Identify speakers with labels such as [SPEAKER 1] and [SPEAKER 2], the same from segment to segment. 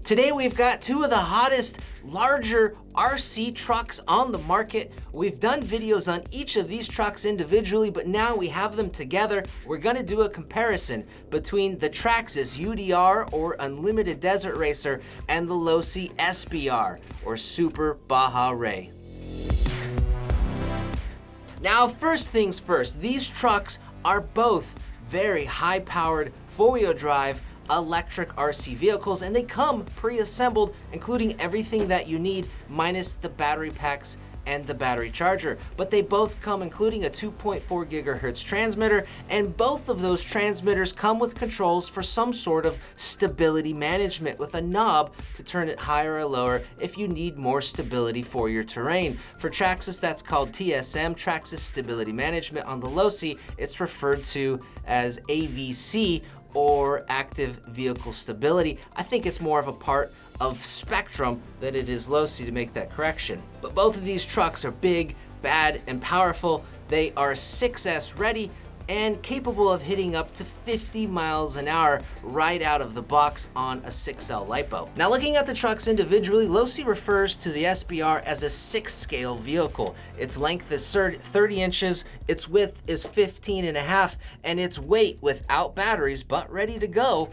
[SPEAKER 1] Today we've got two of the hottest, larger RC trucks on the market. We've done videos on each of these trucks individually, but now we have them together. We're gonna do a comparison between the Traxxas UDR or Unlimited Desert Racer and the Losi SBR or Super Baja Rey. Now, first things first, these trucks are both very high-powered, four-wheel drive, electric RC vehicles, and they come pre-assembled, including everything that you need, minus the battery packs and the battery charger. But they both come including a 2.4 gigahertz transmitter, and both of those transmitters come with controls for some sort of stability management with a knob to turn it higher or lower if you need more stability for your terrain. For Traxxas, that's called TSM, Traxxas Stability Management. On the Losi, it's referred to as AVC, or active vehicle stability. I think it's more of a part of Spectrum than it is Losi to make that correction. But both of these trucks are big, bad, and powerful. They are 6S ready and capable of hitting up to 50 miles an hour right out of the box on a 6L LiPo. Now, looking at the trucks individually, Losi refers to the SBR as a 6-scale vehicle. Its length is 30 inches, its width is 15.5, and its weight without batteries but ready to go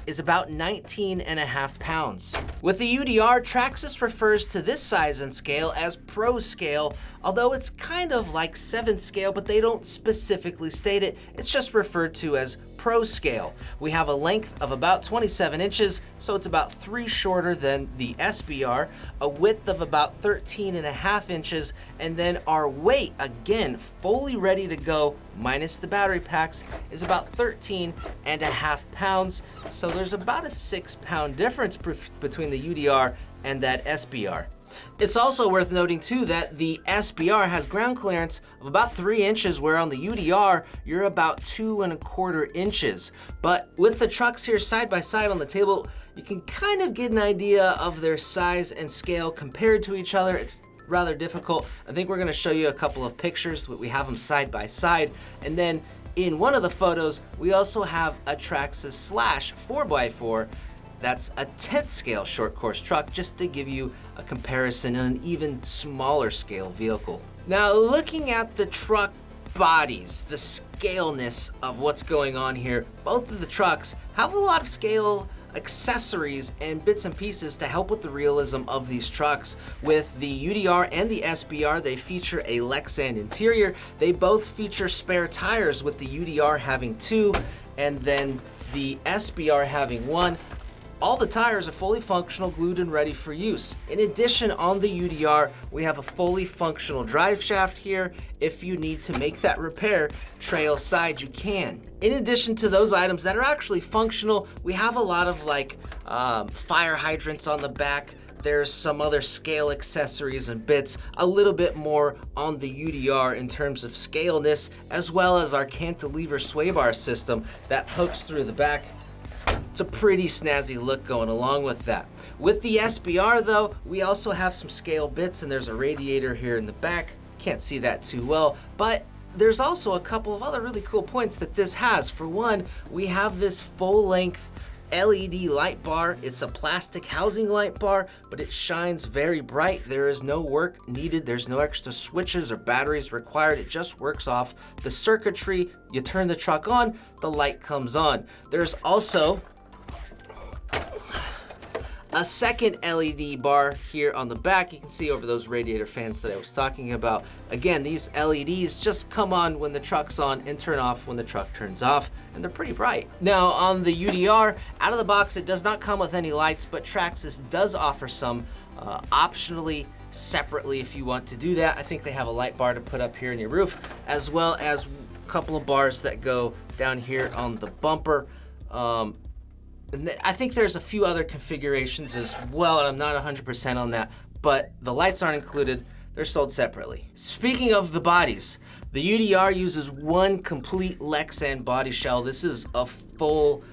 [SPEAKER 1] is about 19.5 pounds. With the UDR, Traxxas refers to this size and scale as Pro Scale, although it's kind of like 7th scale, but they don't specifically state it. It's just referred to as Pro Scale. We have a length of about 27 inches, so it's about 3 shorter than the SBR, a width of about 13.5 inches, and then our weight, again, fully ready to go, minus the battery packs, is about 13.5 pounds. So there's about a 6-pound difference between the UDR and that SBR. It's also worth noting too that the SBR has ground clearance of about 3 inches, where on the UDR, you're about 2.25 inches. But with the trucks here side by side on the table, you can kind of get an idea of their size and scale compared to each other. It's rather difficult. I think we're gonna show you a couple of pictures. We have them side by side. And then in one of the photos, we also have a Traxxas Slash 4x4. That's a 10th scale short course truck, just to give you a comparison on an even smaller scale vehicle. Now, looking at the truck bodies, the scaleness of what's going on here, both of the trucks have a lot of scale accessories and bits and pieces to help with the realism of these trucks. With the UDR and the SBR, they feature a Lexan interior. They both feature spare tires, with the UDR having 2 and then the SBR having 1. All the tires are fully functional, glued and ready for use. In addition, on the UDR, we have a fully functional drive shaft here. If you need to make that repair trail side, you can. In addition to those items that are actually functional, we have a lot of fire hydrants on the back. There's some other scale accessories and bits, a little bit more on the UDR in terms of scaleness, as well as our cantilever sway bar system that hooks through the back. It's a pretty snazzy look going along with that. With the SBR though, we also have some scale bits, and there's a radiator here in the back. Can't see that too well, but there's also a couple of other really cool points that this has. For one, we have this full-length LED light bar. It's a plastic housing light bar, but it shines very bright. There is no work needed. There's no extra switches or batteries required. It just works off the circuitry. You turn the truck on, the light comes on. There's also a second LED bar here on the back. You can see over those radiator fans that I was talking about. Again, these LEDs just come on when the truck's on and turn off when the truck turns off, and they're pretty bright. Now, on the UDR, out of the box, it does not come with any lights, but Traxxas does offer some optionally, separately, if you want to do that. I think they have a light bar to put up here in your roof, as well as a couple of bars that go down here on the bumper. I think there's a few other configurations as well, and I'm not 100% on that, but the lights aren't included. They're sold separately. Speaking of the bodies, the UDR uses one complete Lexan body shell. This is a full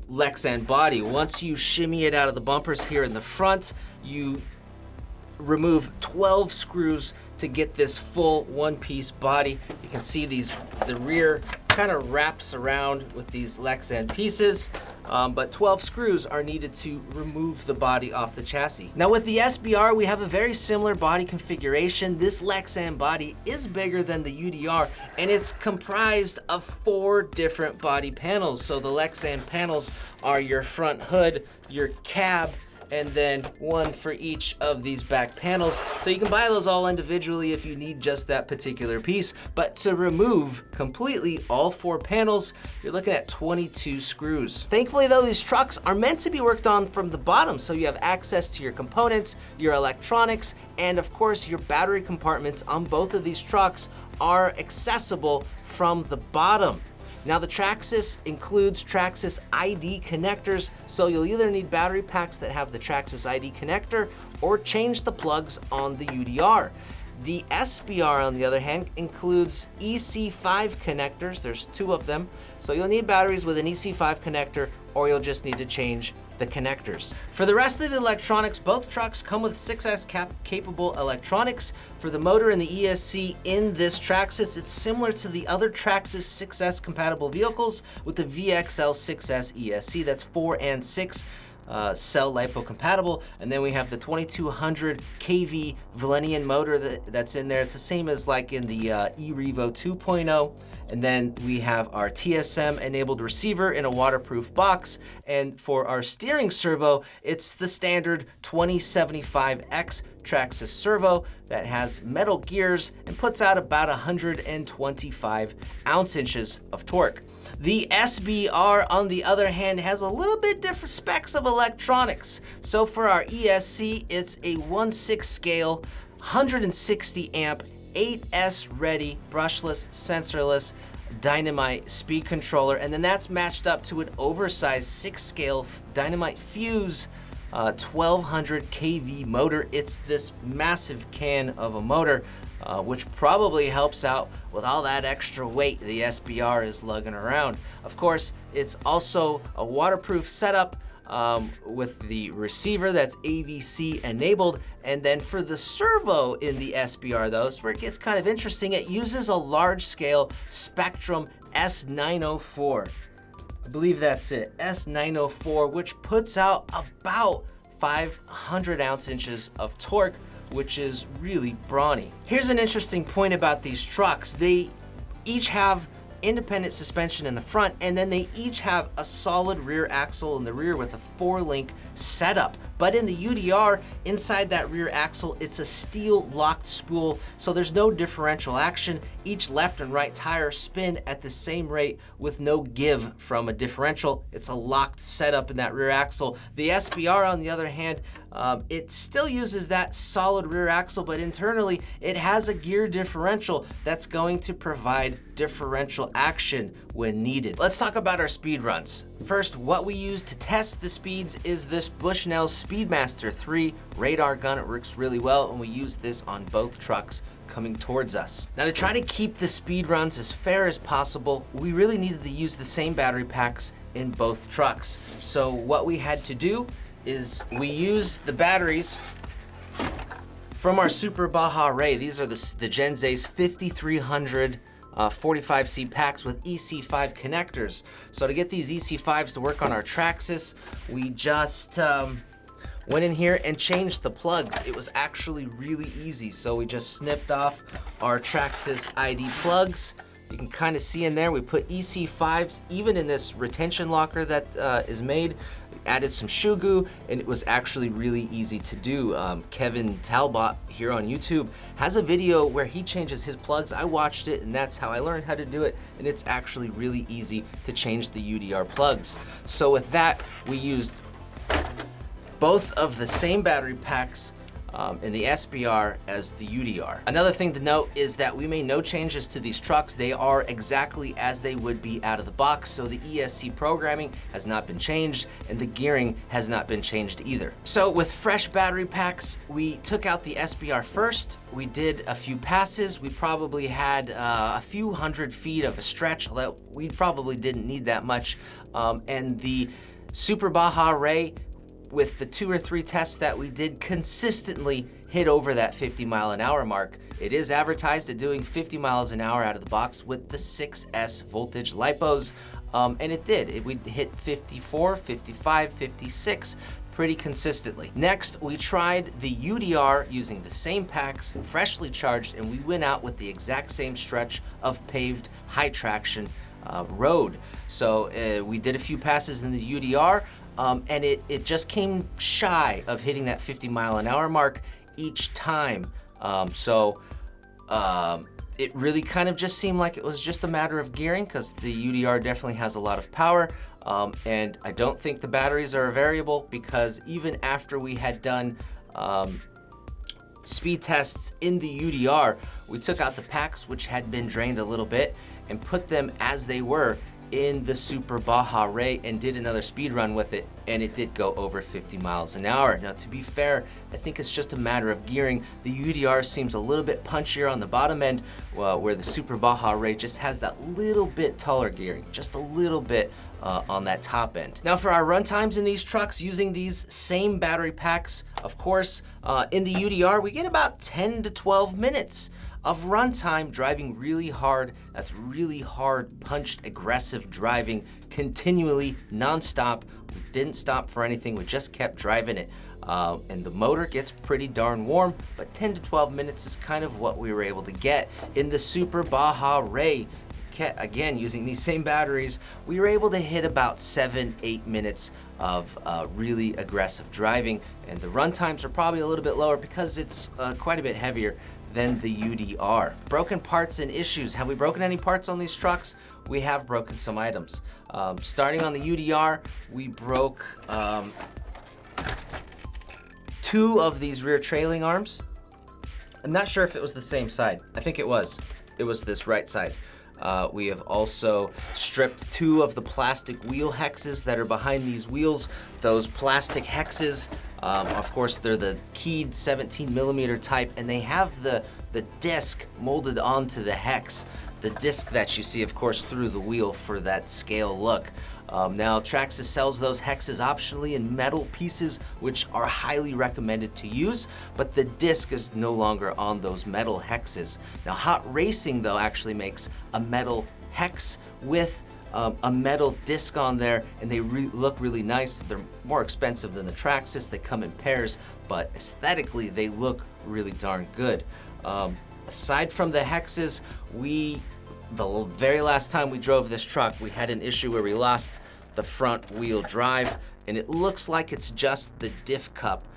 [SPEAKER 1] Lexan body. Once you shimmy it out of the bumpers here in the front, you remove 12 screws to get this full one-piece body. You can see the rear kind of wraps around with these Lexan pieces, but 12 screws are needed to remove the body off the chassis. Now with the SBR, we have a very similar body configuration. This Lexan body is bigger than the UDR, and it's comprised of 4 different body panels. So the Lexan panels are your front hood, your cab, and then one for each of these back panels. So you can buy those all individually if you need just that particular piece. But to remove completely all 4 panels, you're looking at 22 screws. Thankfully though, these trucks are meant to be worked on from the bottom, so you have access to your components, your electronics, and of course your battery compartments on both of these trucks are accessible from the bottom. Now the Traxxas includes Traxxas ID connectors, so you'll either need battery packs that have the Traxxas ID connector or change the plugs on the UDR. The SBR, on the other hand, includes EC5 connectors. There's 2 of them, so you'll need batteries with an EC5 connector, or you'll just need to change the connectors. For the rest of the electronics, both trucks come with 6S capable electronics. For the motor and the ESC in this Traxxas, it's similar to the other Traxxas 6S compatible vehicles with the VXL 6S ESC. That's 4 and 6 cell LiPo compatible. And then we have the 2200 kV Valenian motor that's in there. It's the same as like in the eRevo 2.0. And then we have our TSM enabled receiver in a waterproof box. And for our steering servo, it's the standard 2075X Traxxas servo that has metal gears and puts out about 125 ounce-inches of torque. The SBR, on the other hand, has a little bit different specs of electronics. So for our ESC, it's a 1/6 scale, 160 amp, 8S ready, brushless, sensorless, Dynamite speed controller, and then that's matched up to an oversized 6 scale Dynamite Fuse 1200 kV motor. It's this massive can of a motor, which probably helps out with all that extra weight the SBR is lugging around. Of course, it's also a waterproof setup with the receiver that's AVC enabled. And then for the servo in the SBR though, it's where it gets kind of interesting. It uses a large scale Spectrum S904. I believe that's it, S904, which puts out about 500 ounce-inches of torque, which is really brawny. Here's an interesting point about these trucks. They each have independent suspension in the front, and then they each have a solid rear axle in the rear with a 4-link setup. But in the UDR, inside that rear axle, it's a steel locked spool, so there's no differential action. Each left and right tire spin at the same rate with no give from a differential. It's a locked setup in that rear axle. The SBR, on the other hand, it still uses that solid rear axle, but internally it has a gear differential that's going to provide differential action when needed. Let's talk about our speed runs. First, what we use to test the speeds is this Bushnell Speedmaster 3 radar gun. It works really well, and we use this on both trucks coming towards us. Now, to try to keep the speed runs as fair as possible, we really needed to use the same battery packs in both trucks. So what we had to do is we use the batteries from our Super Baja Rey. These are the Genze's 5300 45C packs with EC5 connectors. So to get these EC5s to work on our Traxxas, we just went in here and changed the plugs. It was actually really easy. So we just snipped off our Traxxas ID plugs. You can kind of see in there, we put EC5s even in this retention locker that is made. We added some shoe goo, and it was actually really easy to do. Kevin Talbot here on YouTube has a video where he changes his plugs. I watched it, and that's how I learned how to do it, and it's actually really easy to change the UDR plugs. So with that, we used both of the same battery packs in the SBR as the UDR. Another thing to note is that we made no changes to these trucks. They are exactly as they would be out of the box, so the ESC programming has not been changed, and the gearing has not been changed either. So with fresh battery packs, we took out the SBR first. We did a few passes. We probably had a few hundred feet of a stretch, although we probably didn't need that much. And the Super Baja Rey, with the 2 or 3 tests that we did, consistently hit over that 50-mile-an-hour mark. It is advertised at doing 50 miles an hour out of the box with the 6S voltage lipos, and it did. We hit 54, 55, 56 pretty consistently. Next, we tried the UDR using the same packs, freshly charged, and we went out with the exact same stretch of paved high traction road. So we did a few passes in the UDR, and it just came shy of hitting that 50-mile-an-hour mark each time. It really kind of just seemed like it was just a matter of gearing, because the UDR definitely has a lot of power, and I don't think the batteries are a variable, because even after we had done speed tests in the UDR, we took out the packs, which had been drained a little bit, and put them as they were in the Super Baja Rey and did another speed run with it, and it did go over 50 miles an hour. Now, to be fair, I think it's just a matter of gearing. The UDR seems a little bit punchier on the bottom end, where the Super Baja Rey just has that little bit taller gearing, just a little bit on that top end. Now, for our run times in these trucks using these same battery packs, of course, in the UDR, we get about 10 to 12 minutes of runtime driving really hard. That's really hard, punched, aggressive driving, continually, nonstop. We didn't stop for anything, we just kept driving it. And the motor gets pretty darn warm, but 10 to 12 minutes is kind of what we were able to get in the Super Baja Rey. Again, using these same batteries, we were able to hit about 7-8 minutes of really aggressive driving, and the run times are probably a little bit lower because it's quite a bit heavier than the UDR. Broken parts and issues. Have we broken any parts on these trucks? We have broken some items. Starting on the UDR, we broke 2 of these rear trailing arms. I'm not sure if it was the same side. I think it was. It was this right side. We have also stripped 2 of the plastic wheel hexes that are behind these wheels. Those plastic hexes, of course, they're the keyed 17mm type, and they have the disc molded onto the hex. The disc that you see, of course, through the wheel for that scale look. Now, Traxxas sells those hexes optionally in metal pieces, which are highly recommended to use, but the disc is no longer on those metal hexes. Now, Hot Racing, though, actually makes a metal hex with a metal disc on there, and they look really nice. They're more expensive than the Traxxas. They come in pairs, but aesthetically, they look really darn good. Aside from the hexes, the very last time we drove this truck, we had an issue where we lost the front wheel drive, and it looks like it's just the diff cup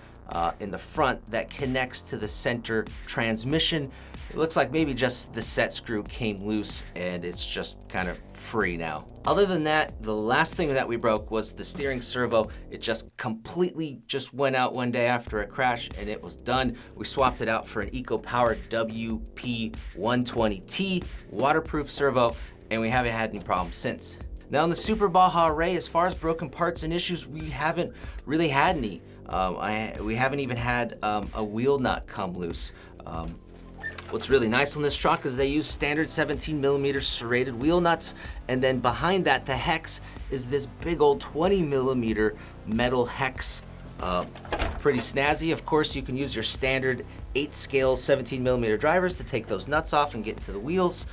[SPEAKER 1] in the front that connects to the center transmission. It looks like maybe just the set screw came loose and it's just kind of free now. Other than that, the last thing that we broke was the steering servo. It just completely just went out one day after a crash and it was done. We swapped it out for an EcoPower WP120T waterproof servo, and we haven't had any problems since. Now, in the Super Baja Rey, as far as broken parts and issues, we haven't really had any. We haven't even had a wheel nut come loose. What's really nice on this truck is they use standard 17mm serrated wheel nuts, and then behind that, the hex is this big old 20mm metal hex. Pretty snazzy. Of course, you can use your standard 8-scale 17mm drivers to take those nuts off and get into the wheels,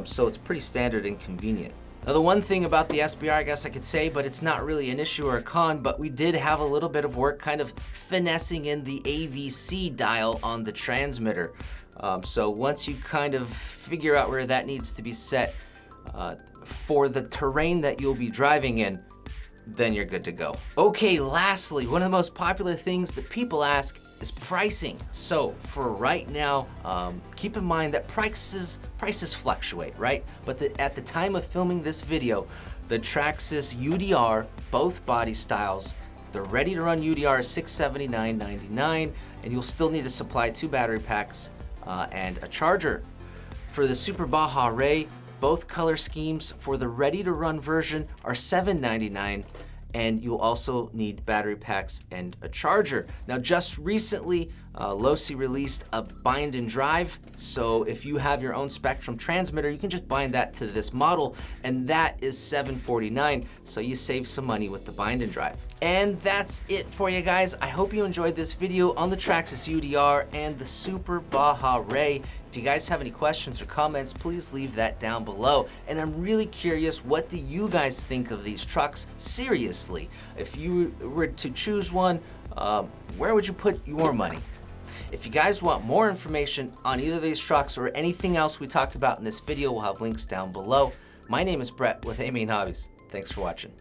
[SPEAKER 1] so it's pretty standard and convenient. Now, the one thing about the SBR, I guess I could say, but it's not really an issue or a con, but we did have a little bit of work kind of finessing in the AVC dial on the transmitter. So once you kind of figure out where that needs to be set for the terrain that you'll be driving in, then you're good to go. Okay, lastly, one of the most popular things that people ask is pricing. So for right now, keep in mind that prices fluctuate, right? But at the time of filming this video, the Traxxas UDR, both body styles, the ready-to-run UDR is $679.99, and you'll still need to supply 2 battery packs and a charger. For the Super Baja Rey, both color schemes for the ready-to-run version are $799, and you'll also need battery packs and a charger. Now, just recently, Losi released a bind and drive, so if you have your own Spectrum transmitter, you can just bind that to this model, and that is $749, so you save some money with the bind and drive. And that's it for you guys. I hope you enjoyed this video on the Traxxas UDR and the Super Baja Rey. If you guys have any questions or comments, please leave that down below. And I'm really curious, what do you guys think of these trucks? Seriously, if you were to choose one, where would you put your money? If you guys want more information on either of these trucks or anything else we talked about in this video, we'll have links down below. My name is Brett with AMain Hobbies. Thanks for watching.